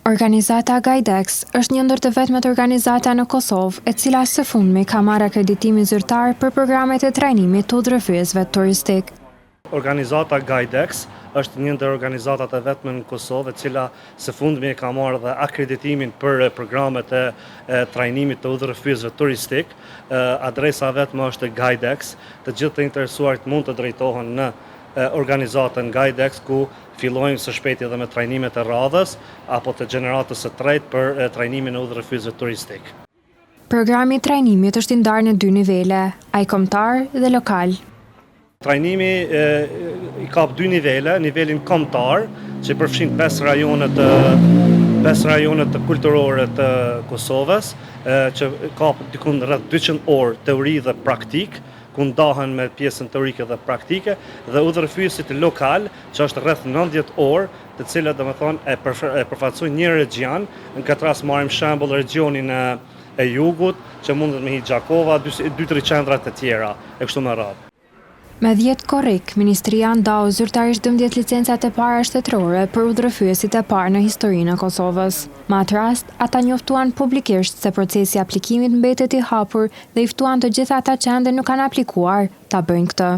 Organizata Gajdex është një ndër të vetmet organizata në Kosovë e cila së fundmi ka marrë akreditimin zyrtar për programet e trajnimit të udhërhyesve turistik. Organizata Gajdex është një ndër organizatat e vetme në Kosovë e cila së fundmi ka marrë dhe akreditimin për programet e trajnimit të udhërhyesve turistik. Adresa vetme është Gajdex. Të gjithë të interesuarit mund të drejtohen në organizatën Gajdex, ku fillojmë së shpejti edhe me trajnimet e radhës apo të gjeneratës së tretë për trajnimin e udhërhyesve turistik. Programi i trajnimit është i ndarë në 2 nivele, ai kombëtar dhe lokal. Trajnimi i ka 2 nivele, nivelin kombëtar, që përfshin 5 rajonet kulturore të Kosovës, që ka dikun rreth 200 orë teori dhe praktik, ku ndahen me pjesën teorike dhe praktike, dhe udhërhyesit lokal, që është rreth 90 orë, të cilat domethënë e përfaqësojnë një regjion. Në këtë rast marrim shembull regionin e jugut, që mundet me hi Gjakova, 2-3 qendra të tjera, e kështu me radhë. Me 10 korrik, Ministria ndau zyrtarisht 12 licencat e para shtetërore për udhërhyesit e parë në historinë e Kosovës. Me atë rast, ata njoftuan publikisht se procesi i aplikimit mbetet i hapur dhe i ftuan të gjithë ata që ende nuk kanë aplikuar ta bëjnë këtë.